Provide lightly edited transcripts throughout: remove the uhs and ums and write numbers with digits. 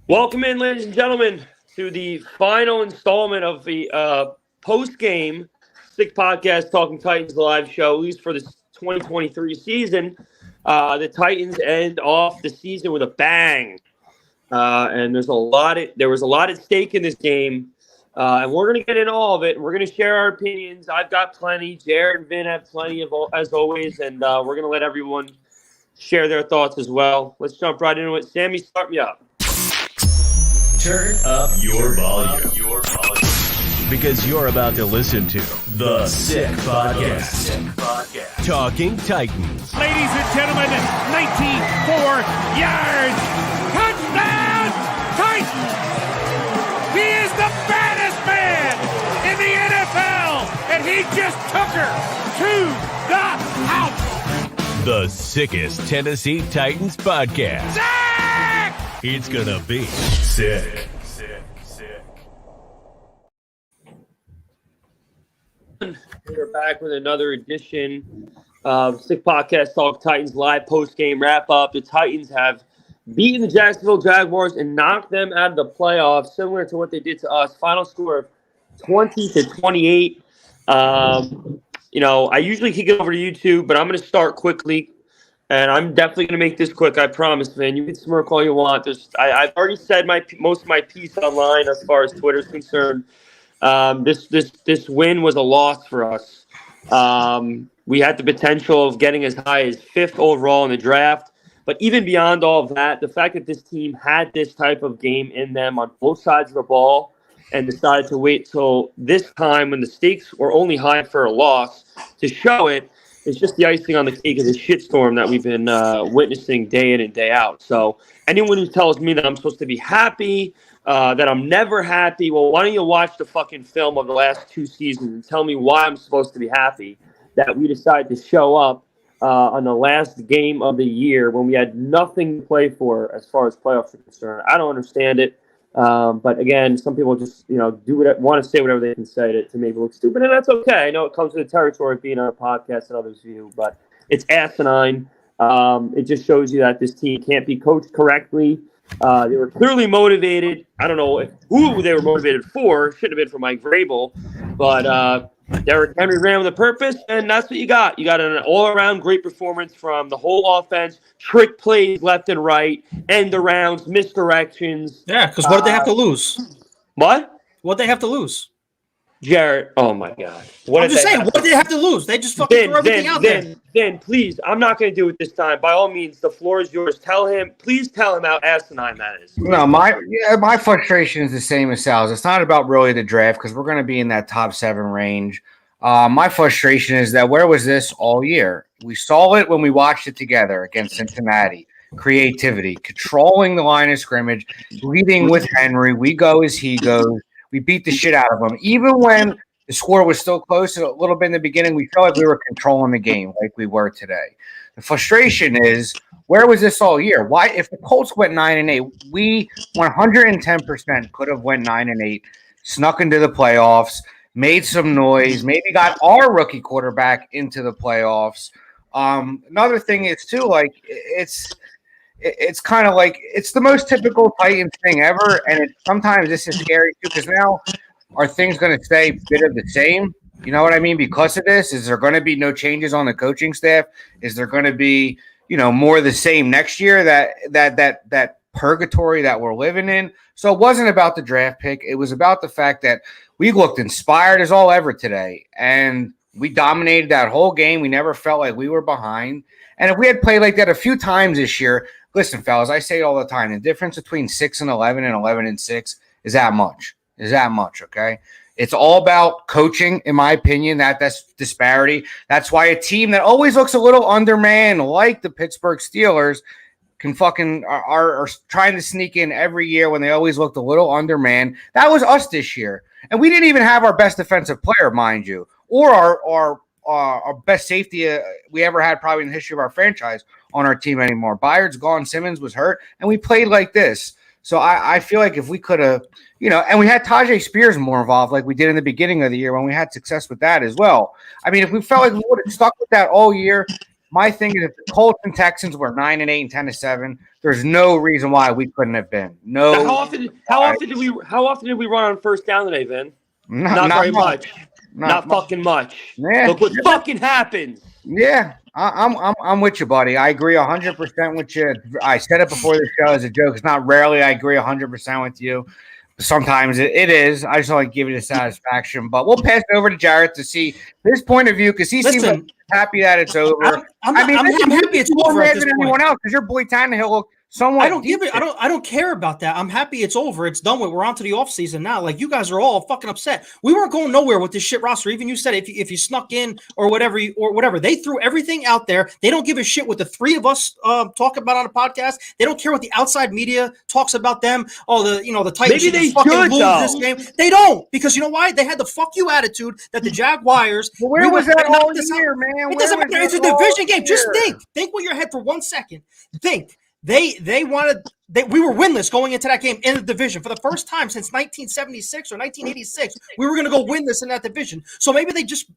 Welcome in, ladies and gentlemen, to the final installment of the post-game Sick Podcast Talking Titans live show, at least for the 2023 season. The Titans end off the season with a bang, and there was a lot at stake in this game, and we're going to get into all of it. We're going to share our opinions. I've got plenty. Jarett and Vin have plenty, as always, and we're going to let everyone share their thoughts as well. Let's jump right into it. Sammy, start me up. Turn up your volume. Because you're about to listen to The Sick Podcast. Talking Titans. Ladies and gentlemen, 94 yards. Touchdown, Titans. He is the baddest man in the NFL, and he just took her to the house. The sickest Tennessee Titans podcast. Sick! It's gonna be sick. We're back with another edition of Sick Podcast Talk Titans live post-game wrap-up. The Titans have beaten the Jacksonville Jaguars and knocked them out of the playoffs, similar to what they did to us. Final score of 20-28. I usually kick it over to YouTube, but I'm going to start quickly. And I'm definitely going to make this quick, I promise, man. You can smirk all you want. I've already said most of my piece online as far as Twitter is concerned. This win was a loss for us. We had the potential of getting as high as 5th overall in the draft. But even beyond all of that, the fact that this team had this type of game in them on both sides of the ball and decided to wait till this time when the stakes were only high for a loss to show it, it's just the icing on the cake of the shitstorm that we've been witnessing day in and day out. So anyone who tells me that I'm supposed to be happy, that I'm never happy, well, why don't you watch the fucking film of the last 2 seasons and tell me why I'm supposed to be happy that we decided to show up on the last game of the year when we had nothing to play for as far as playoffs are concerned. I don't understand it. But again, some people just, want to say whatever they can say to make it look stupid, and that's okay. I know it comes with the territory of being on a podcast and others' view, but it's asinine. It just shows you that this team can't be coached correctly. They were clearly motivated. I don't know who they were motivated for. Should have been for Mike Vrabel, but Derrick Henry ran with a purpose, and that's what you got. You got an all-around great performance from the whole offense, trick plays left and right, end arounds, misdirections. Yeah, because what did they have to lose? What? What did they have to lose? Jarett, oh my God. I'm just saying, what did they have to lose? They just fucking threw everything out there. Then, please, I'm not going to do it this time. By all means, the floor is yours. Please tell him how asinine that is. No, my frustration is the same as Sal's. It's not about really the draft because we're going to be in that top 7 range. My frustration is that where was this all year? We saw it when we watched it together against Cincinnati. Creativity, controlling the line of scrimmage, leading with Henry. We go as he goes. We beat the shit out of them. Even when the score was still close a little bit in the beginning, we felt like we were controlling the game like we were today. The frustration is, where was this all year? Why, if the Colts went 9-8, we 110% could have went 9-8, snuck into the playoffs, made some noise, maybe got our rookie quarterback into the playoffs. Another thing is too, like it's kind of like it's the most typical Titans thing ever, and sometimes this is scary too because now are things going to stay a bit of the same? You know what I mean? Because of this, is there going to be no changes on the coaching staff? Is there going to be more of the same next year? That purgatory that we're living in. So it wasn't about the draft pick. It was about the fact that we looked inspired as all ever today, and we dominated that whole game. We never felt like we were behind. And if we had played like that a few times this year, listen, fellas, I say it all the time. The difference between 6-11 and 11-6 is that much. Okay? It's all about coaching, in my opinion. That's disparity. That's why a team that always looks a little undermanned, like the Pittsburgh Steelers, can are trying to sneak in every year when they always looked a little undermanned. That was us this year. And we didn't even have our best defensive player, mind you, or our best safety we ever had probably in the history of our franchise on our team anymore. Byard's gone, Simmons was hurt, and we played like this. So I feel like if we could have, and we had Tajay Spears more involved like we did in the beginning of the year when we had success with that as well. I mean, if we felt like we would have stuck with that all year, My thing is, if the Colts and Texans were 9-8 and 10-7, there's no reason why we couldn't have been. No. How often did we run on first down today, Vin? Not very much. Not fucking much. Yeah. Look what fucking happens. Yeah, I'm with you, buddy. I agree 100% with you. I said it before the show as a joke. It's not rarely I agree 100% with you. Sometimes it is. I just want to give you the satisfaction. But we'll pass it over to Jarett to see his point of view because he seems like happy that it's over. I'm happy it's over at this than anyone else because your boy Tannehill looked somewhat. I don't care about that. I'm happy it's over. It's done with. We're on to the offseason now. Like, you guys are all fucking upset. We weren't going nowhere with this shit roster. Even you said if you snuck in or whatever, they threw everything out there. They don't give a shit what the three of us talk about on a podcast. They don't care what the outside media talks about them. Oh, the Titans Maybe they fucking should, lose though. this game. They don't, because you know why? They had the fuck you attitude that the Jaguars. Well, where was that all year, man? It doesn't matter. It's a division game. Just think with your head for 1 second. Think. We were winless going into that game in the division for the first time since 1976 or 1986. We were going to go winless in that division. So maybe they just,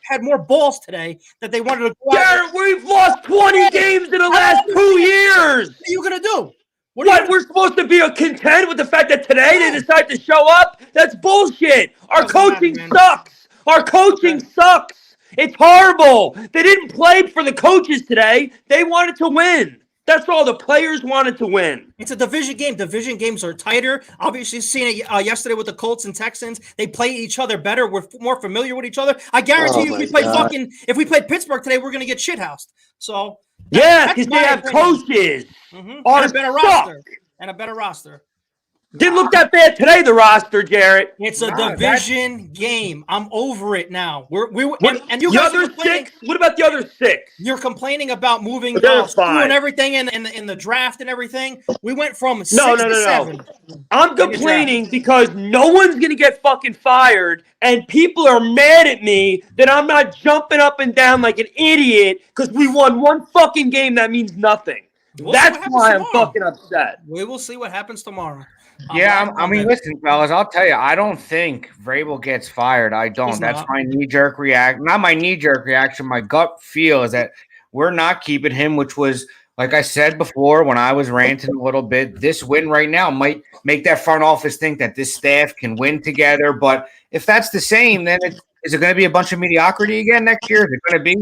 had more balls today that they wanted to go out. Jarett, we've lost 20 games in the last 2 years. What are you going to do? What, we're supposed to be content with the fact that today they decide to show up? That's bullshit. Our coaching sucks. Our coaching sucks. It's horrible. They didn't play for the coaches today. They wanted to win. That's all. The players wanted to win. It's a division game. Division games are tighter. Obviously, seeing it yesterday with the Colts and Texans, they play each other better. We're more familiar with each other. I guarantee you, if we played Pittsburgh today, we're going to get shithoused. So yeah, because they have coaches. And a better roster. And a better roster. Didn't look that bad today, the roster, Jarett. It's a division game. I'm over it now. And you the guys other six? What about the other six? You're complaining about moving school and everything in the draft and everything. We went from 6 to 7. I'm complaining because no one's going to get fucking fired, and people are mad at me that I'm not jumping up and down like an idiot because we won one fucking game that means nothing. That's why I'm fucking upset. We will see what happens tomorrow. Yeah, I mean, listen, fellas, I'll tell you, I don't think Vrabel gets fired. I don't. That's my knee-jerk reaction. Not my knee-jerk reaction. My gut feel is that we're not keeping him, which was, like I said before when I was ranting a little bit, this win right now might make that front office think that this staff can win together. But if that's the same, then is it going to be a bunch of mediocrity again next year? Is it going to be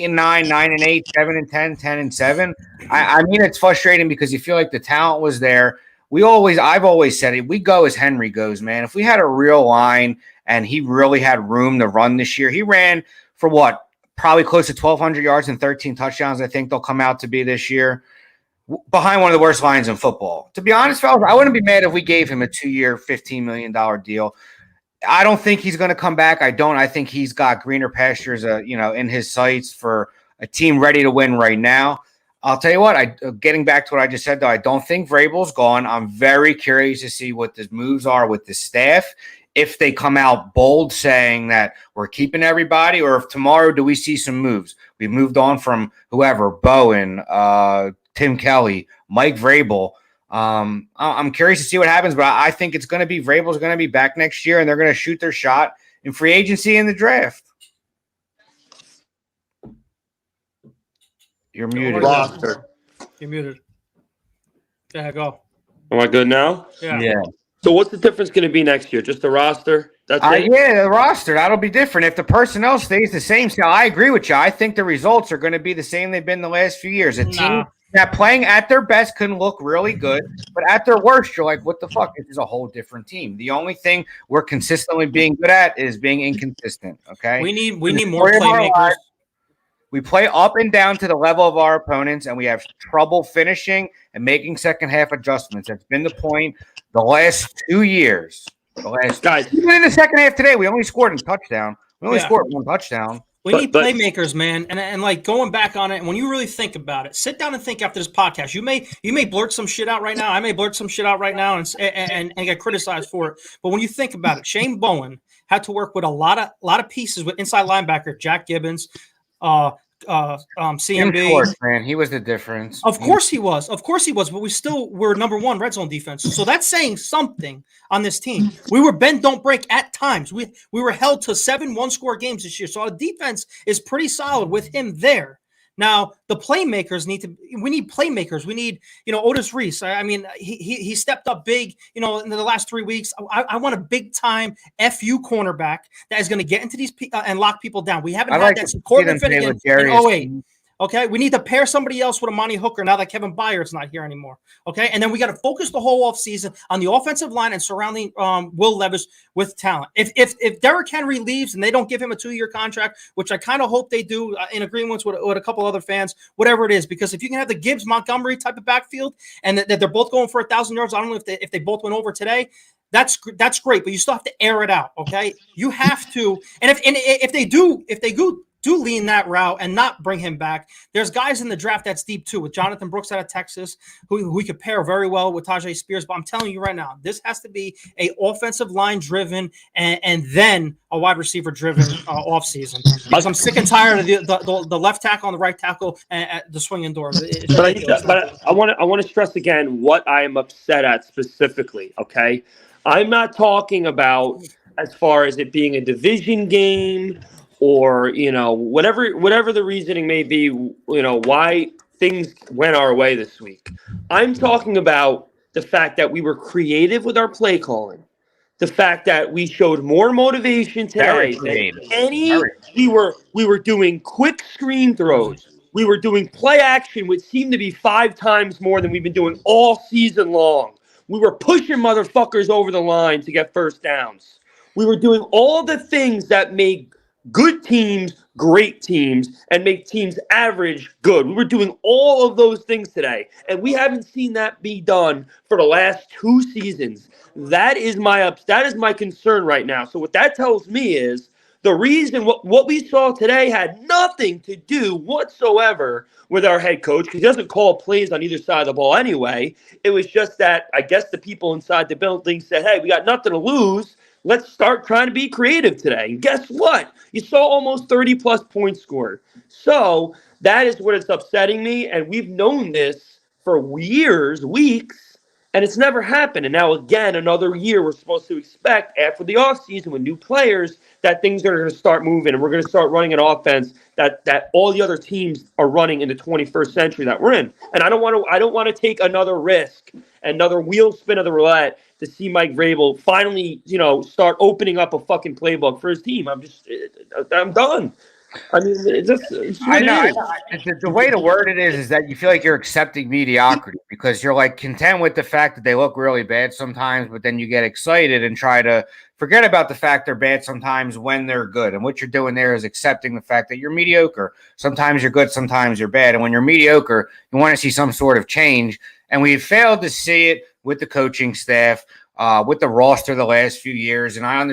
8-9, 9-8, 7-10, 10-7? I mean, it's frustrating because you feel like the talent was there. I've always said it. We go as Henry goes, man. If we had a real line and he really had room to run this year, he ran for what? Probably close to 1,200 yards and 13 touchdowns. I think they'll come out to be this year, behind one of the worst lines in football. To be honest, fellas, I wouldn't be mad if we gave him a 2-year, $15 million deal. I don't think he's going to come back. I think he's got greener pastures, in his sights for a team ready to win right now. I'll tell you what, getting back to what I just said, though, I don't think Vrabel's gone. I'm very curious to see what the moves are with the staff. If they come out bold saying that we're keeping everybody, or if tomorrow do we see some moves? We moved on from whoever, Bowen, Tim Kelly, Mike Vrabel. I'm curious to see what happens, but I think it's going to be Vrabel's going to be back next year, and they're going to shoot their shot in free agency and the draft. You're muted. Roster. You're muted. Yeah, go. Am I good now? Yeah. So what's the difference going to be next year? Just the roster? That's it? Yeah, the roster. That'll be different. If the personnel stays the same, so I agree with you. I think the results are going to be the same they've been the last few years. A team that playing at their best can look really good, but at their worst, you're like, what the fuck? This is a whole different team. The only thing we're consistently being good at is being inconsistent, okay? We need more playmakers. We play up and down to the level of our opponents, and we have trouble finishing and making second half adjustments. That's been the point the last 2 years. Even in the second half today, we only scored a touchdown. We only scored one touchdown. We need playmakers, man. And like going back on it, and when you really think about it, sit down and think after this podcast. You may blurt some shit out right now. I may blurt some shit out right now and get criticized for it. But when you think about it, Shane Bowen had to work with a lot of pieces with inside linebacker Jack Gibbons, CMB. Short, man. He was the difference. Of course he was. But we still were number one red zone defense. So that's saying something on this team. We were bend, don't break at times. We were held to 7 one-score games this year. So our defense is pretty solid with him there. Now the playmakers we need playmakers. We need, Otis Reese. I mean, he stepped up big, in the last 3 weeks. I want a big time FU cornerback that is going to get into these and lock people down. We haven't had that since Corbin Finnegan in 08. Okay, we need to pair somebody else with Amani Hooker now that Kevin Byard's not here anymore. Okay, and then we got to focus the whole offseason on the offensive line and surrounding Will Levis with talent. If Derrick Henry leaves and they don't give him a 2-year contract, which I kind of hope they do in agreements with a couple other fans, whatever it is, because if you can have the Gibbs Montgomery type of backfield and that they're both going for 1,000 yards, I don't know if they both went over today. That's great, but you still have to air it out. Okay, you have to, and if they do lean that route and not bring him back, there's guys in the draft that's deep too, with Jonathan Brooks out of Texas, who we could pair very well with Tajay Spears. But I'm telling you right now, this has to be a offensive line driven and then a wide receiver driven offseason. Because I'm sick and tired of the left tackle and the right tackle at the swinging door. But I want to stress again what I am upset at specifically. Okay, I'm not talking about as far as it being a division game, or, whatever the reasoning may be, why things went our way this week. I'm talking about the fact that we were creative with our play calling, the fact that we showed more motivation today than we were doing quick screen throws. We were doing play action, which seemed to be 5 times more than we've been doing all season long. We were pushing motherfuckers over the line to get first downs. We were doing all the things that made good teams, great teams, and make teams average good. We were doing all of those things today, and we haven't seen that be done for the last 2 seasons. That is my concern right now. So what that tells me is the reason what we saw today had nothing to do whatsoever with our head coach, because he doesn't call plays on either side of the ball anyway. It was just that I guess the people inside the building said, hey, we got nothing to lose. Let's start trying to be creative today. And guess what? You saw almost 30-plus points scored. So that is what is upsetting me. And we've known this for years, weeks, and it's never happened. And now, again, another year we're supposed to expect after the offseason with new players that things are going to start moving and we're going to start running an offense that all the other teams are running in the 21st century that we're in. And I don't want to take another risk, another wheel spin of the roulette to see Mike Vrabel finally, start opening up a fucking playbook for his team. I'm done. I mean, I know. The way to word it is that you feel like you're accepting mediocrity because you're like content with the fact that they look really bad sometimes, but then you get excited and try to forget about the fact they're bad sometimes when they're good. And what you're doing there is accepting the fact that you're mediocre. Sometimes you're good, sometimes you're bad. And when you're mediocre, you want to see some sort of change. And we've failed to see it with the coaching staff, with the roster the last few years. And I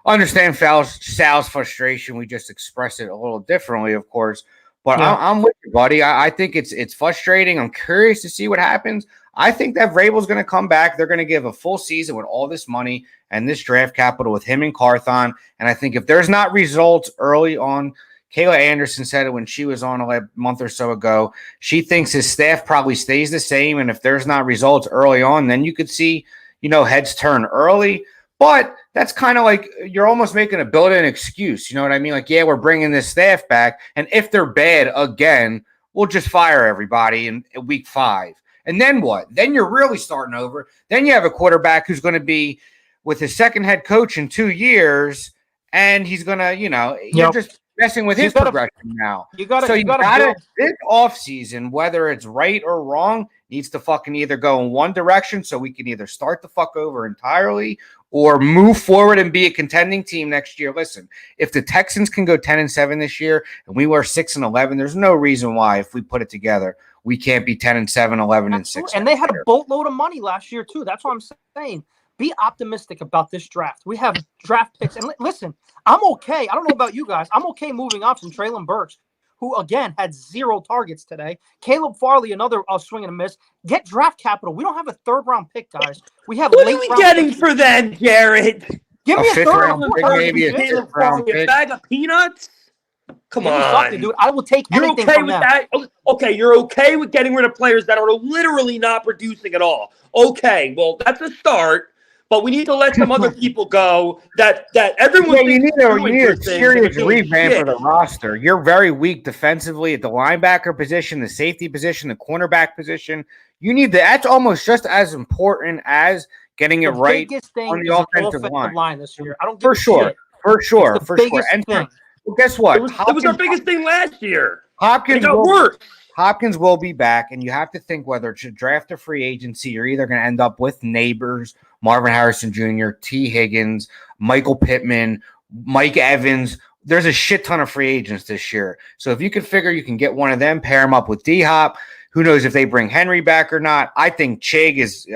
understand Sal's frustration. We just express it a little differently, of course. But yeah. I'm with you, buddy. I think it's frustrating. I'm curious to see what happens. I think that Vrabel's going to come back. They're going to give a full season with all this money and this draft capital with him and Carthon. And I think if there's not results early on, Kayla Anderson said it when she was on a month or so ago. She thinks his staff probably stays the same. And if there's not results early on, then you could see, heads turn early. But that's kind of like you're almost making a built-in excuse. You know what I mean? Like, yeah, we're bringing this staff back. And if they're bad again, we'll just fire everybody in week 5. And then what? Then you're really starting over. Then you have a quarterback who's going to be with his second head coach in 2 years. And he's going to, you're just messing with his progression now. You got to this offseason, whether it's right or wrong, needs to fucking either go in one direction so we can either start the fuck over entirely or move forward and be a contending team next year. Listen, if the Texans can go 10-7 this year and we were 6-11, there's no reason why, if we put it together, we can't be 10-7, 11-6. And they had a boatload of money last year too. That's what I'm saying. Be optimistic about this draft. We have draft picks. And listen, I'm okay. I don't know about you guys. I'm okay moving on from Treylon Burks, who, again, had 0 targets today. Caleb Farley, another swing and a miss. Get draft capital. We don't have a third-round pick, guys. We have what are we getting for that, Jarett? Give me a third-round pick. Maybe a bag of peanuts? Come on. Dude. I will take anything from them. That? Okay, you're okay with getting rid of players that are literally not producing at all. Okay, well, that's a start. but we need to let some other people go that everyone you thinks need are a, doing you need a good things, serious but they're doing revamp shit. of the roster. You're very weak defensively at the linebacker position, the safety position, the cornerback position. You need that's almost just as important as getting it right biggest thing on the is an offensive offensive line this year. I don't give For a sure. shit. For sure. It's the For biggest sure. And thing. well, guess what? It was our biggest thing last year. Hopkins It got will worse. Hopkins will be back, and you have to think whether to draft a free agency, you're either going to end up with Neighbors, Marvin Harrison Jr., T. Higgins, Michael Pittman, Mike Evans. There's a shit ton of free agents this year. So if you can figure you can get one of them, pair him up with D-Hop. Who knows if they bring Henry back or not? I think Chig is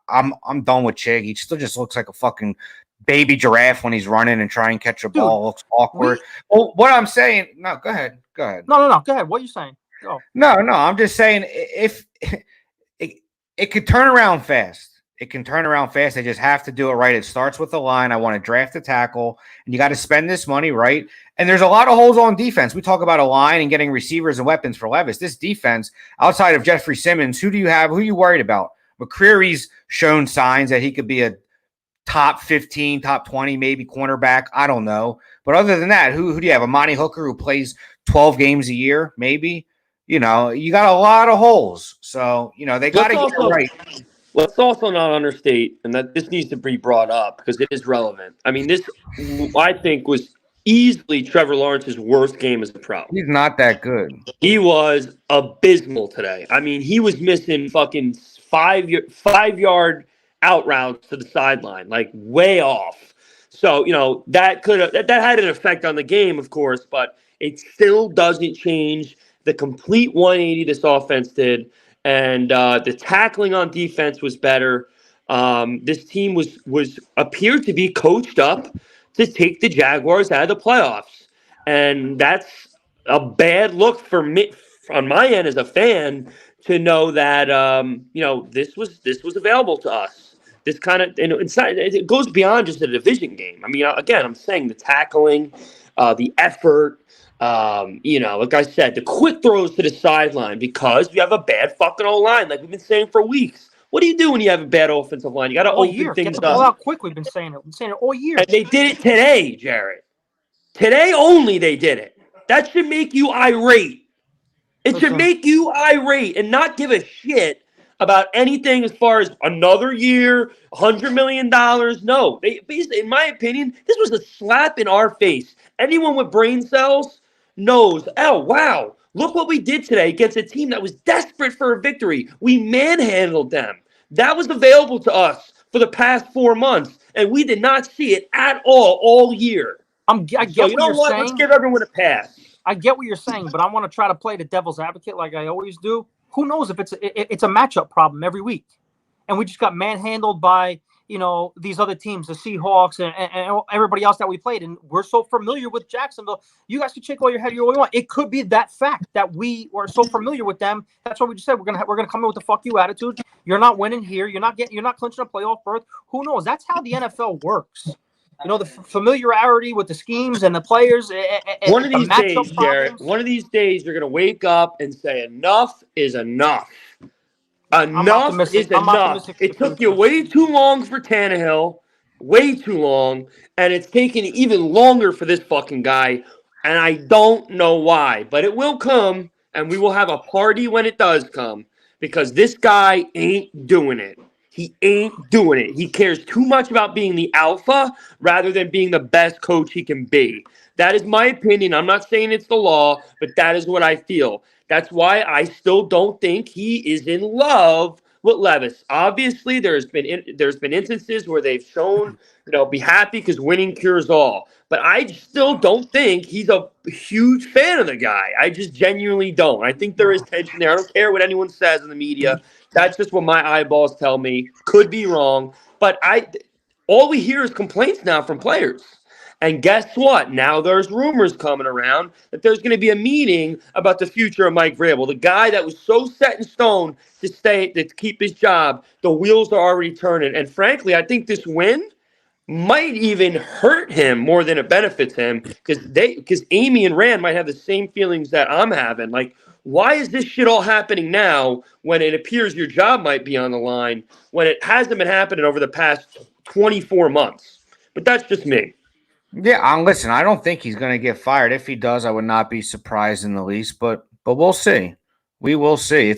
I'm done with Chig. He still just looks like a fucking baby giraffe when he's running and trying to catch a ball. Looks awkward. Well, what I'm saying, no, go ahead. No. Go ahead. What are you saying? Go. No. I'm just saying if it could turn around fast. It can turn around fast. They just have to do it right. It starts with the line. I want to draft a tackle, and you got to spend this money, right? And there's a lot of holes on defense. We talk about a line and getting receivers and weapons for Levis. This defense, outside of Jeffrey Simmons, who do you have? Who are you worried about? McCreary's shown signs that he could be a top 15, top 20, maybe cornerback. I don't know. But other than that, who do you have? Amani Hooker, who plays 12 games a year, maybe? You know, you got a lot of holes. So, they got to get it right. Let's also not understate, and that this needs to be brought up because it is relevant. I mean, this, I think, was easily Trevor Lawrence's worst game as a pro. He's not that good. He was abysmal today. I mean, he was missing fucking 5-yard out routes to the sideline, like way off. So, that had an effect on the game, of course, but it still doesn't change the complete 180 this offense did. And the tackling on defense was better. This team was appeared to be coached up to take the Jaguars out of the playoffs, and that's a bad look for me on my end as a fan to know that this was available to us. This kind of it goes beyond just a division game. I mean, again, I'm saying the tackling, the effort. Like I said, the quick throws to the sideline because we have a bad fucking O-line, like we've been saying for weeks. What do you do when you have a bad offensive line? You got to open things up. Get the ball out quick. We've been saying it. We've been saying it all year. And they did it today, Jarett. Today only they did it. That should make you irate. It should make you irate and not give a shit about anything as far as another year, $100 million. No, they basically, in my opinion, this was a slap in our face. Anyone with brain cells knows, oh, wow, look what we did today against a team that was desperate for a victory. We manhandled them. That was available to us for the past 4 months, and we did not see it at all year. I get what you're saying. Let's give everyone a pass. I get what you're saying, but I want to try to play the devil's advocate like I always do. Who knows if it's a matchup problem every week, and we just got manhandled by these other teams, the Seahawks and everybody else that we played, and we're so familiar with Jacksonville. You guys can shake all your head all you want. It could be that fact that we are so familiar with them. That's why we just said we're gonna come in with the fuck you attitude. You're not winning here. You're not clinching a playoff berth. Who knows? That's how the NFL works. The familiarity with the schemes and the players. One of these days, Jarett, one of these days, you're going to wake up and say, enough is enough. Enough is enough. It took you way too long for Tannehill, way too long, and it's taken even longer for this fucking guy, and I don't know why, but it will come, and we will have a party when it does come, because this guy ain't doing it. He ain't doing it. He cares too much about being the alpha rather than being the best coach he can be. That is my opinion. I'm not saying it's the law, but that is what I feel. That's why I still don't think he is in love with Levis. Obviously, there's been instances where they've shown, be happy because winning cures all. But I still don't think he's a huge fan of the guy. I just genuinely don't. I think there is tension there. I don't care what anyone says in the media. That's just what my eyeballs tell me. Could be wrong. But all we hear is complaints now from players. And guess what? Now there's rumors coming around that there's going to be a meeting about the future of Mike Vrabel, the guy that was so set in stone to keep his job. The wheels are already turning. And frankly, I think this win might even hurt him more than it benefits him because Amy and Rand might have the same feelings that I'm having. Like, Why is this shit all happening now when it appears your job might be on the line when it hasn't been happening over the past 24 months? But that's just me. Yeah, listen, I don't think he's going to get fired. If he does, I would not be surprised in the least, but we'll see. We will see. I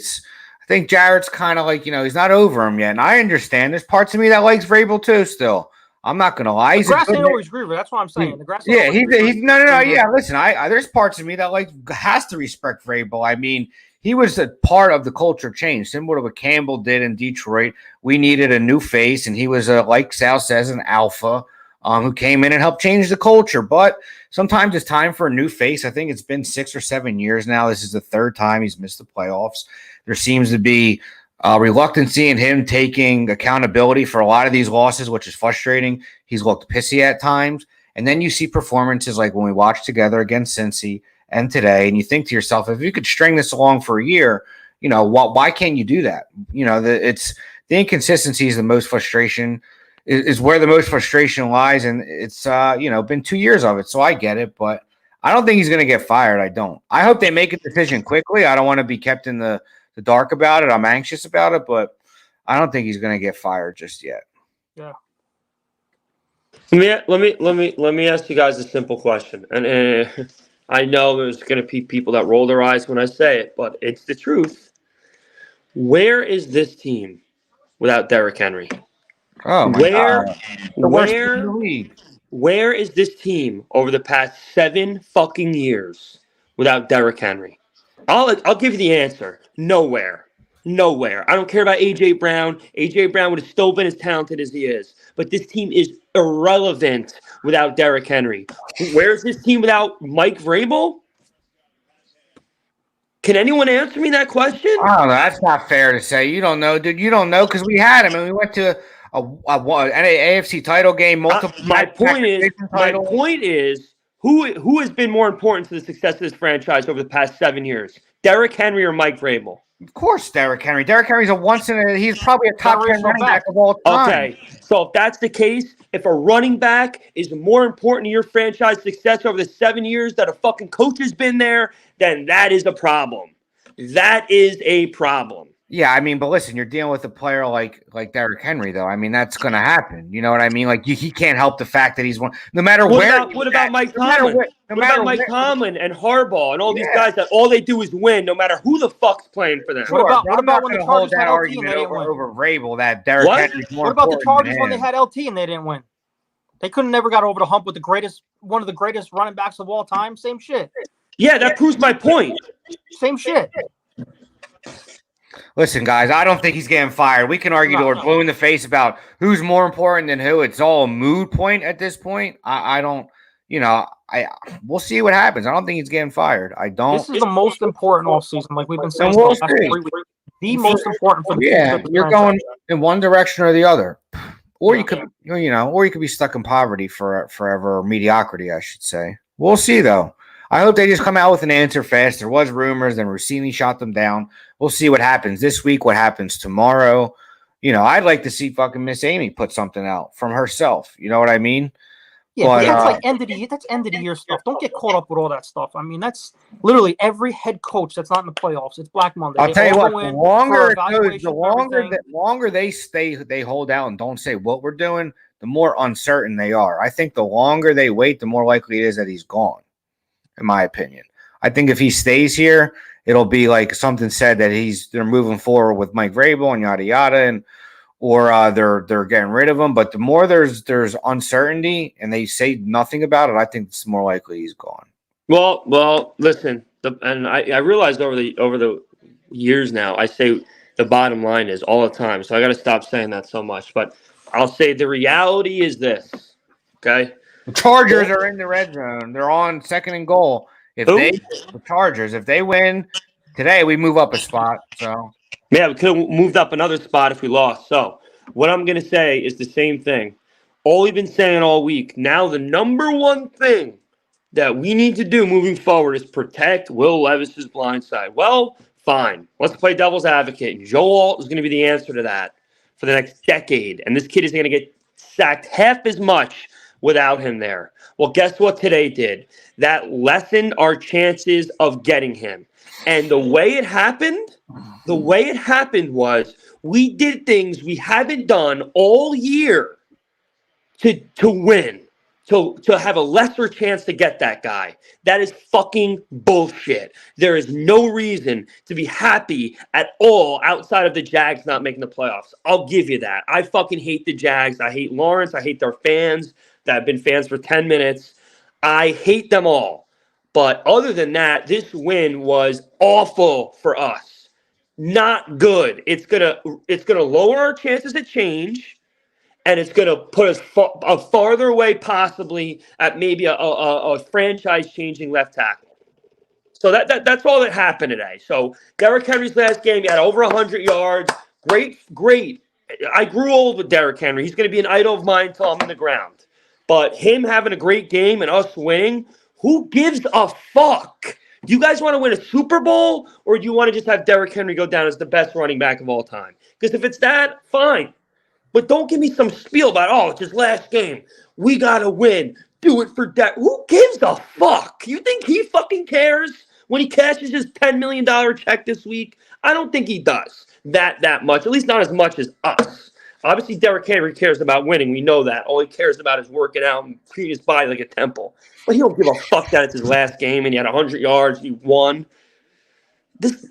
think Jared's kind of like, he's not over him yet, and I understand. There's parts of me that likes Vrabel too still. I'm not going to lie. The grass ain't always greener. That's what I'm saying. The grass yeah, he's no. Yeah, listen, I there's parts of me that has to respect Vrabel. I mean, he was a part of the culture change, similar to what Campbell did in Detroit. We needed a new face, and he was like Sal says, an alpha who came in and helped change the culture. But sometimes it's time for a new face. I think it's been 6 or 7 years now. This is the third time he's missed the playoffs. There seems to be reluctancy in him taking accountability for a lot of these losses, which is frustrating. He's looked pissy at times. And then you see performances like when we watched together against Cincy and today, and you think to yourself, if you could string this along for a year, why can't you do that? The inconsistency is the most frustration, is where the most frustration lies. And it's, been 2 years of it. So I get it, but I don't think he's going to get fired. I don't. I hope they make a decision quickly. I don't want to be kept in the dark about it. I'm anxious about it, but I don't think he's going to get fired just yet. Yeah. Let me ask you guys a simple question, and I know there's going to be people that roll their eyes when I say it, but it's the truth. Where is this team without Derrick Henry? Oh my God. Where is this team over the past 7 fucking years without Derrick Henry? I'll give you the answer. Nowhere. I don't care about A.J. Brown. A.J. Brown would have still been as talented as he is. But this team is irrelevant without Derrick Henry. Where's this team without Mike Vrabel? Can anyone answer me that question? Oh, that's not fair to say. You don't know, dude. You don't know because we had him and we went to an AFC title game. My point is, who has been more important to the success of this franchise over the past 7 years? Derrick Henry or Mike Vrabel? Of course, Derrick Henry. Derrick Henry's he's probably a top 10 running back of all time. Okay, so if that's the case, if a running back is more important to your franchise success over the 7 years that a fucking coach has been there, then that is a problem. That is a problem. Yeah, I mean, but listen, you're dealing with a player like Derrick Henry, though. I mean, that's going to happen. You know what I mean? Like, he can't help the fact that he's one. No matter where. What about Mike Tomlin? What about Mike Tomlin and Harbaugh and all these guys that all they do is win, no matter who the fuck's playing for them? Sure, what about when the Chargers had LT and they didn't win? Over Vrabel, that Derrick Henry's more What about the Chargers when they had LT and they didn't win? They never got over the hump with one of the greatest running backs of all time. Same shit. Yeah, that proves my point. Same shit. Listen, guys, I don't think he's getting fired. We can argue or blue in the face about who's more important than who. It's all a mood point at this point. I don't, we'll see what happens. I don't think he's getting fired. I don't. This is the most important offseason, like we've been saying. The most important for the team. Yeah, you're going in one direction or the other. Or you could, or you could be stuck in poverty forever, or mediocrity, I should say. We'll see, though. I hope they just come out with an answer fast. There was rumors, then Rossini shot them down. We'll see what happens this week, what happens tomorrow. I'd like to see fucking Miss Amy put something out from herself. You know what I mean? Yeah, but that's like end of the year stuff. Don't get caught up with all that stuff. I mean, that's literally every head coach that's not in the playoffs. It's Black Monday. I'll tell you what, the longer it goes, the longer they hold out and don't say what we're doing, the more uncertain they are. I think the longer they wait, the more likely it is that he's gone. In my opinion, I think if he stays here, it'll be like something said that they're moving forward with Mike Vrabel and yada yada, or they're getting rid of him. But the more there's uncertainty and they say nothing about it, I think it's more likely he's gone. Well, listen, and I realized over the years now, I say the bottom line is all the time, so I got to stop saying that so much. But I'll say the reality is this, okay. The Chargers are in the red zone. They're on 2nd and goal. The Chargers, if they win today, we move up a spot. So yeah, we could have moved up another spot if we lost. So what I'm going to say is the same thing. All we've been saying all week. Now the number one thing that we need to do moving forward is protect Will Levis's blind side. Well, fine. Let's play devil's advocate. Joe Alt is going to be the answer to that for the next decade. And this kid is going to get sacked half as much without him there. Well, guess what today did? That lessened our chances of getting him. And the way it happened was we did things we haven't done all year to win. To have a lesser chance to get that guy. That is fucking bullshit. There is no reason to be happy at all outside of the Jags not making the playoffs. I'll give you that. I fucking hate the Jags. I hate Lawrence. I hate their fans that have been fans for 10 minutes. I hate them all. But other than that, this win was awful for us. Not good. It's gonna lower our chances to change. And it's going to put us farther away, possibly at maybe a franchise-changing left tackle. So that's all that happened today. So Derrick Henry's last game, he had over 100 yards. Great. I grew old with Derrick Henry. He's going to be an idol of mine until I'm in the ground. But him having a great game and us winning, who gives a fuck? Do you guys want to win a Super Bowl, or do you want to just have Derrick Henry go down as the best running back of all time? Because if it's that, fine. But don't give me some spiel about, it's his last game. We got to win. Do it for Derrick. Who gives a fuck? You think he fucking cares when he cashes his $10 million check this week? I don't think he does that much, at least not as much as us. Obviously, Derrick Henry cares about winning. We know that. All he cares about is working out and treating his body like a temple. But he don't give a fuck that it's his last game and he had 100 yards. He won. This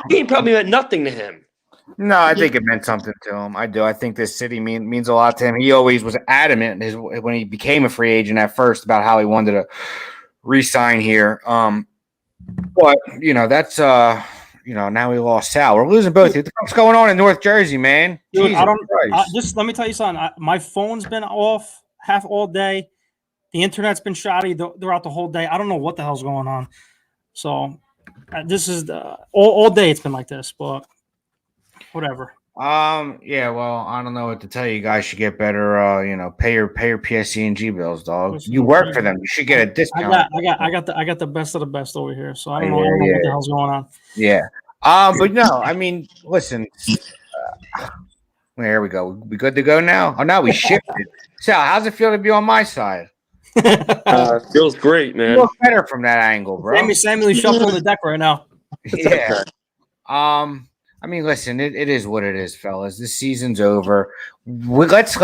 game probably meant nothing to him. No, I think it meant something to him. I do. I think this city means a lot to him. He always was adamant when he became a free agent at first about how he wanted to re-sign here. But that's now we lost Sal. We're losing both. What the fuck's going on in North Jersey, man? Dude, just let me tell you something. My phone's been off half all day. The internet's been shoddy throughout the whole day. I don't know what the hell's going on. So this is all day. It's been like this, but. Whatever. Yeah. Well, I don't know what to tell you. You guys should get better. Pay your PSC&G bills, dog. You work for them. You should get a discount. I got the best of the best over here. So I don't know what the hell's going on. Yeah. But no. I mean, listen. There we go. We good to go now? Oh, now we shifted. Sal, how's it feel to be on my side? Feels great, man. You look better from that angle, bro. Samuel's shuffling the deck right now. Yeah. I mean, listen, it is what it is, fellas. This season's over. Let's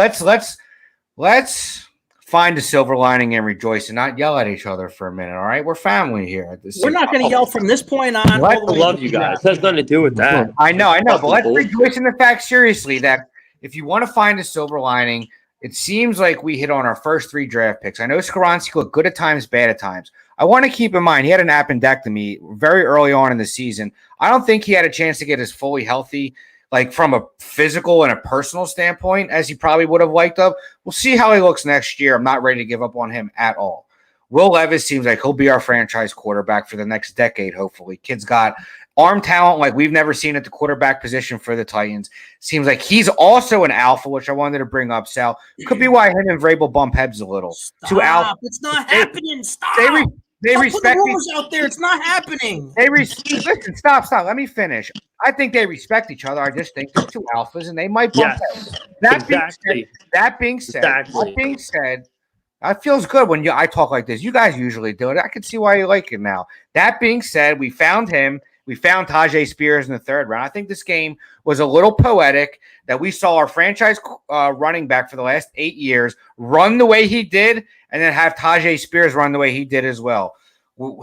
find a silver lining and rejoice and not yell at each other for a minute, all right? We're family here. We're not going to yell from this point on. I love you guys. It has nothing to do with that. I know. But let's rejoice in the fact, seriously, that if you want to find a silver lining, it seems like we hit on our first 3 draft picks. I know Skoronski looked good at times, bad at times. I want to keep in mind he had an appendectomy very early on in the season. I don't think he had a chance to get as fully healthy, like from a physical and a personal standpoint, as he probably would have liked of. We'll see how he looks next year. I'm not ready to give up on him at all. Will Levis seems like he'll be our franchise quarterback for the next decade, hopefully. Kid's got arm talent like we've never seen at the quarterback position for the Titans. Seems like he's also an alpha, which I wanted to bring up, Sal. Could be why him and Vrabel bump heads a little. Stop. It's not happening. Stop. They respect the rumors out there. It's not happening. Listen, stop. Let me finish. I think they respect each other. I just think they're 2 alphas, and they might bump heads. That being said, that feels good when I talk like this. You guys usually do it. I can see why you like it now. That being said, we found him. We found Tajay Spears in the 3rd round. I think this game was a little poetic that we saw our franchise running back for the last 8 years run the way he did, and then have Tajay Spears run the way he did as well.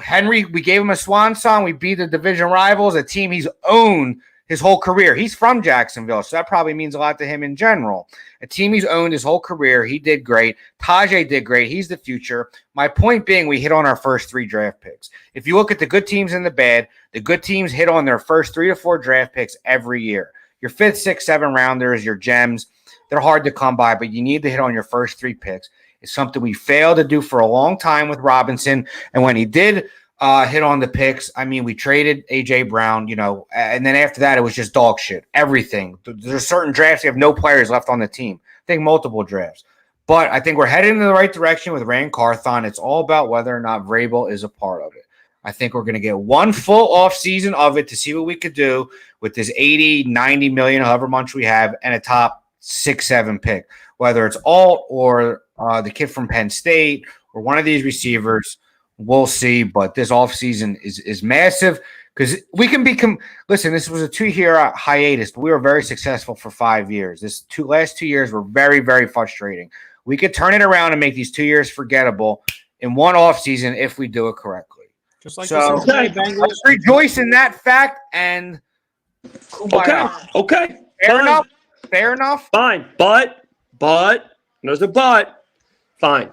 Henry, we gave him a swan song. We beat the division rivals, a team he's owned his whole career. He's from Jacksonville, so that probably means a lot to him in general. A team he's owned his whole career. He did great. Tajay did great. He's the future. My point being, we hit on our first 3 draft picks. If you look at the good teams and the bad, the good teams hit on their first 3 to 4 draft picks every year. Your 5th, 6th, 7th rounders, your gems, they're hard to come by, but you need to hit on your first 3 picks. It's something we failed to do for a long time with Robinson, and when he did hit on the picks, I mean, we traded A.J. Brown, and then after that, it was just dog shit. Everything. There's certain drafts you have no players left on the team. I think multiple drafts. But I think we're heading in the right direction with Rand Carthon. It's all about whether or not Vrabel is a part of it. I think we're going to get 1 full offseason of it to see what we could do with this 80, 90 million, however much we have, and a top 6, 7 pick. Whether it's alt or the kid from Penn State, or one of these receivers. We'll see. But this offseason is massive because we can become – listen, this was a 2-year hiatus, but we were very successful for 5 years. Last 2 years were very, very frustrating. We could turn it around and make these 2 years forgettable in one offseason if we do it correctly. Just like so, let's rejoice in that fact and okay. Fair enough. Fine. But there's a but. Fine.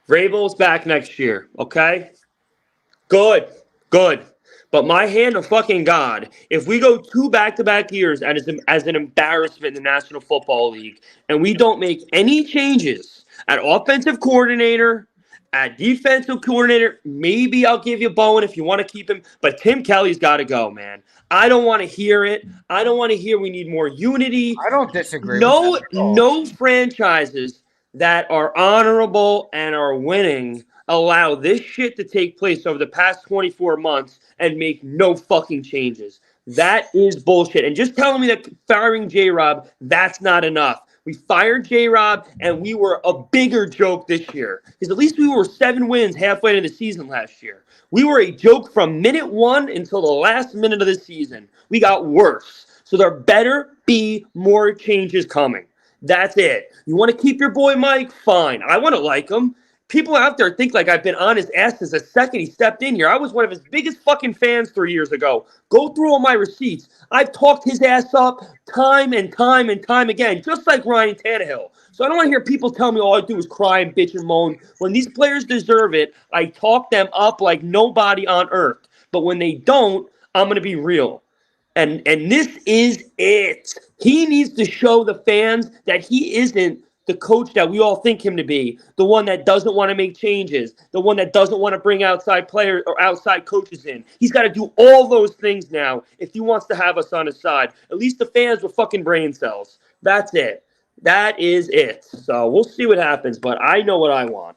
Vrabel's back next year. Okay. Good. But my hand of fucking God, if we go 2 back-to-back years as an embarrassment in the National Football League, and we don't make any changes at offensive coordinator, at defensive coordinator, maybe I'll give you Bowen if you want to keep him. But Tim Kelly's got to go, man. I don't want to hear it. I don't want to hear we need more unity. I don't disagree. No franchises that are honorable and are winning allow this shit to take place over the past 24 months and make no fucking changes. That is bullshit. And just telling me that firing J-Rob, that's not enough. We fired J-Rob, and we were a bigger joke this year. Because at least we were 7 wins halfway into the season last year. We were a joke from minute 1 until the last minute of the season. We got worse. So there better be more changes coming. That's it. You want to keep your boy Mike? Fine. I want to like him. People out there think like I've been on his ass since the second he stepped in here. I was one of his biggest fucking fans 3 years ago. Go through all my receipts. I've talked his ass up time and time again, just like Ryan Tannehill. So I don't want to hear people tell me all I do is cry and bitch and moan. When these players deserve it, I talk them up like nobody on earth. But when they don't, I'm going to be real. And this is it. He needs to show the fans that he isn't the coach that we all think him to be, the one that doesn't want to make changes, the one that doesn't want to bring outside players or outside coaches in. He's got to do all those things now if he wants to have us on his side. At least the fans with fucking brain cells. That's it. That is it. So we'll see what happens, but I know what I want.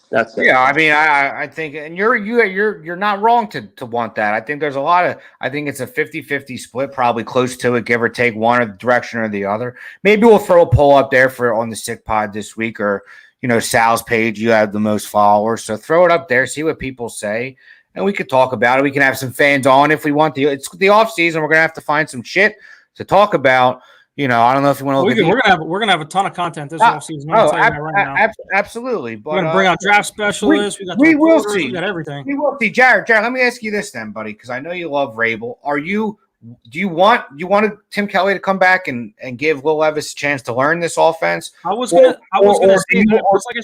That's it. Yeah, I mean, I think, and you're not wrong to want that. I think there's a lot of, I think it's a 50-50 split, probably close to it, give or take one direction or the other. Maybe we'll throw a poll up there on the Sick Pod this week, or Sal's page. You have the most followers, so throw it up there, see what people say, and we could talk about it. We can have some fans on if we want. It's the off season. We're gonna have to find some shit to talk about. I don't know if you want to look we're gonna have a ton of content this offseason. Absolutely. But we're gonna bring out draft specialists. We will see. We got everything. We will see. Jarett, let me ask you this then, buddy, because I know you love Vrabel. Do you want Tim Kelly to come back and give Will Levis a chance to learn this offense? I was gonna say that. Like I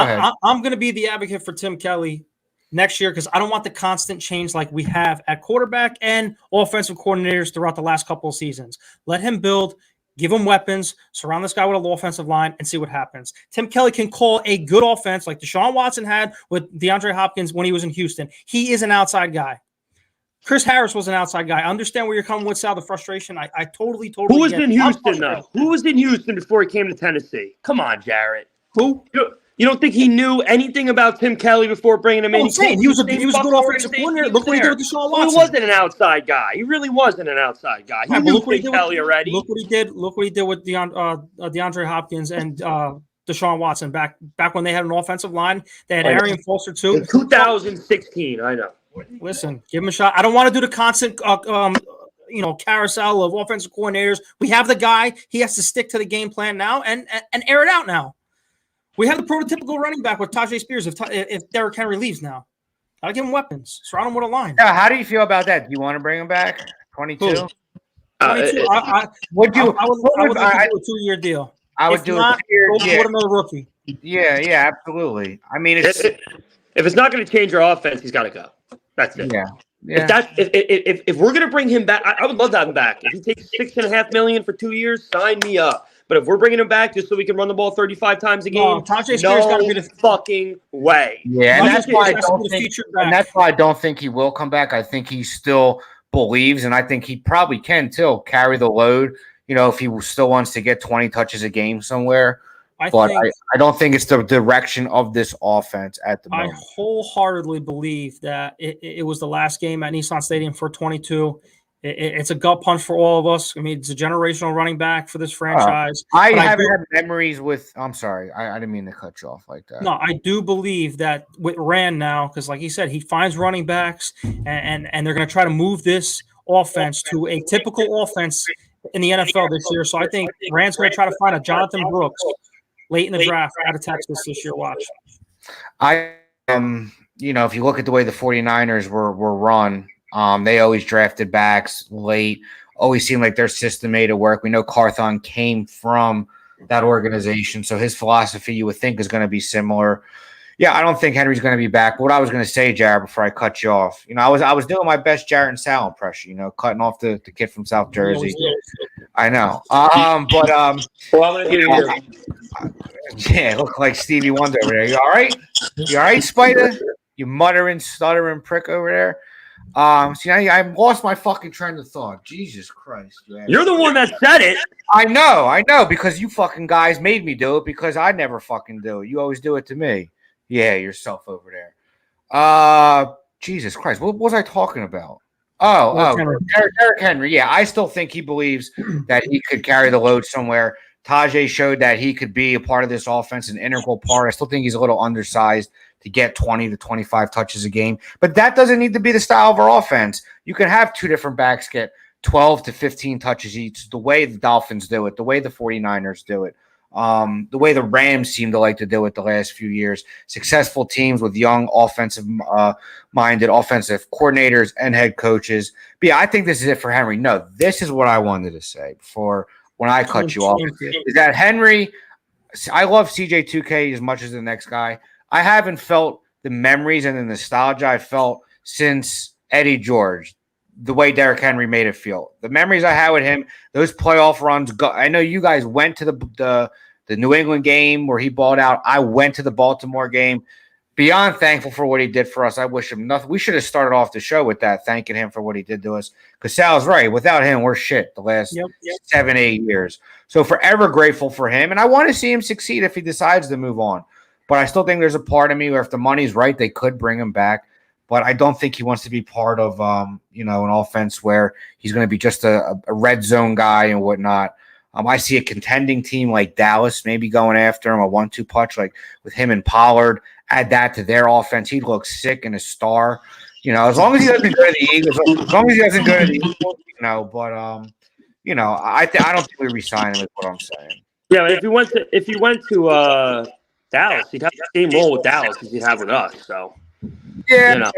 said, I'm gonna be the advocate for Tim Kelly next year because I don't want the constant change like we have at quarterback and offensive coordinators throughout the last couple of seasons. Let him build, give him weapons, surround this guy with an offensive line, and see what happens. Tim Kelly can call a good offense like Deshaun Watson had with DeAndre Hopkins when he was in Houston. He is an outside guy. Chris Harris was an outside guy. I understand where you're coming with, Sal, the frustration. I totally Who was in Houston, though? Who was in Houston before he came to Tennessee? Come on, Jarett. Who? You don't think he knew anything about Tim Kelly before bringing him in? I'm saying he was a good offensive coordinator. Look what he did with Deshaun Watson. He wasn't an outside guy. He really wasn't an outside guy. He knew Tim Kelly already. Look what he did. Look what he did with DeAndre Hopkins and Deshaun Watson back when they had an offensive line. They had Arian Foster too. In 2016, I know. Listen, give him a shot. I don't want to do the constant carousel of offensive coordinators. We have the guy. He has to stick to the game plan now and air it out now. We have the prototypical running back with Tajay Spears if Derrick Henry leaves now. I'll give him weapons. Surround him with a line. Yeah, how do you feel about that? Do you want to bring him back? 22? 22. I would do a 2-year deal. I would do a 2-year deal. Put another rookie. Yeah, absolutely. I mean, if it's not going to change your offense, he's got to go. That's it. Yeah. If we're going to bring him back, I would love to have him back. If he takes $6.5 million for 2 years, sign me up. But if we're bringing him back just so we can run the ball 35 times a game, no fucking way. Yeah, and that's why I don't think he will come back. I think he still believes, and I think he probably can too carry the load. If he still wants to get 20 touches a game somewhere. I don't think it's the direction of this offense at the moment. I wholeheartedly believe that it was the last game at Nissan Stadium for 22. It's a gut punch for all of us. I mean, it's a generational running back for this franchise. I haven't had memories with. I'm sorry, I didn't mean to cut you off like that. No, I do believe that with Rand now, because like he said, he finds running backs, and they're going to try to move this offense to a typical offense in the NFL this year. So I think Rand's going to try to find a Jonathan Brooks late in the draft out of Texas this year. Watch. If you look at the way the 49ers were run. They always drafted backs late, always seemed like their system made it work. We know Carthon came from that organization, so his philosophy you would think is going to be similar. Yeah, I don't think Henry's going to be back. What I was going to say, Jared, before I cut you off, I was doing my best Jarett and Sal impression, cutting off the kid from South Jersey. I know. Well, I'm going to do it. Yeah, look like Stevie Wonder over there. You all right? You all right, Spider? You muttering, stuttering prick over there. I lost my fucking train of thought. Jesus Christ. You're the one that said it. I know, because you fucking guys made me do it because I never fucking do it. You always do it to me. Yeah, yourself over there. Jesus Christ. What was I talking about? Derrick Henry. Yeah, I still think he believes that he could carry the load somewhere. Tajay showed that he could be a part of this offense, an integral part. I still think he's a little undersized to get 20 to 25 touches a game. But that doesn't need to be the style of our offense. You can have two different backs get 12 to 15 touches each, the way the Dolphins do it, the way the 49ers do it, the way the Rams seem to like to do it the last few years. Successful teams with young offensive-minded offensive coordinators and head coaches. But yeah, I think this is it for Henry. No, this is what I wanted to say before when I cut you off. Is that Henry – I love CJ2K as much as the next guy. I haven't felt the memories and the nostalgia I felt since Eddie George, the way Derrick Henry made it feel. The memories I had with him, those playoff runs. I know you guys went to the New England game where he balled out. I went to the Baltimore game. Beyond thankful for what he did for us. I wish him nothing. We should have started off the show with that, thanking him for what he did to us. Because Sal's right. Without him, we're shit the last 7-8 years. So forever grateful for him. And I want to see him succeed if he decides to move on. But I still think there's a part of me where if the money's right, they could bring him back. But I don't think he wants to be part of, an offense where he's going to be just a red zone guy and whatnot. I see a contending team like Dallas maybe going after him, a 1-2 punch like with him and Pollard. Add that to their offense. He'd look sick and a star. As long as he doesn't go to the Eagles, But I don't think we resign him is what I'm saying. Yeah, but if he went to Dallas, he'd have the same role with Dallas as he'd have with us. So yeah,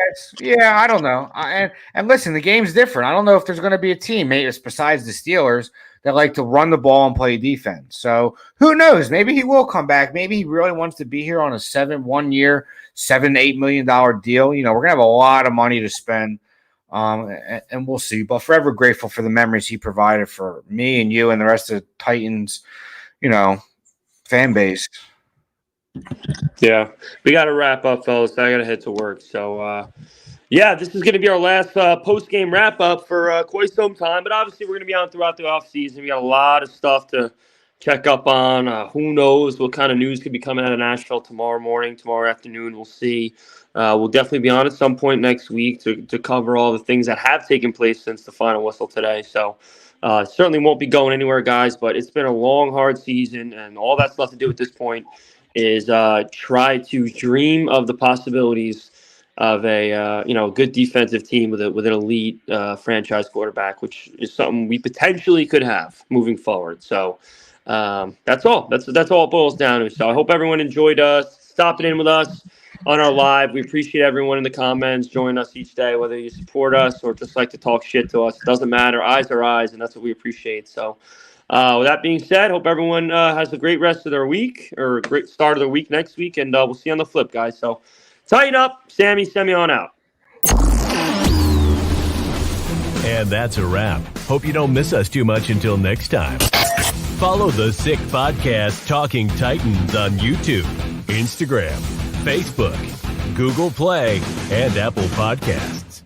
I don't know. And listen, the game's different. I don't know if there's going to be a team, maybe besides the Steelers, that like to run the ball and play defense. So who knows? Maybe he will come back. Maybe he really wants to be here on a 1-year, $7-8 million deal. We're gonna have a lot of money to spend, and we'll see. But forever grateful for the memories he provided for me and you and the rest of the Titans, fan base. Yeah, we got to wrap up, fellas. I got to head to work. So, this is going to be our last post-game wrap-up for quite some time. But obviously, we're going to be on throughout the offseason. We got a lot of stuff to check up on. Who knows what kind of news could be coming out of Nashville tomorrow morning, tomorrow afternoon. We'll see. We'll definitely be on at some point next week to cover all the things that have taken place since the final whistle today. So, certainly won't be going anywhere, guys. But it's been a long, hard season, and all that's left to do at this point is try to dream of the possibilities of a good defensive team with an elite franchise quarterback, which is something we potentially could have moving forward. So that's all. That's all it boils down to. So I hope everyone enjoyed stopping in with us on our live. We appreciate everyone in the comments joining us each day, whether you support us or just like to talk shit to us. It doesn't matter. Eyes are eyes, and that's what we appreciate. So. With that being said, hope everyone has a great rest of their week or a great start of their week next week, and we'll see you on the flip, guys. So tighten up. Sammy, send me on out. And that's a wrap. Hope you don't miss us too much until next time. Follow the Sick Podcast Talking Titans on YouTube, Instagram, Facebook, Google Play, and Apple Podcasts.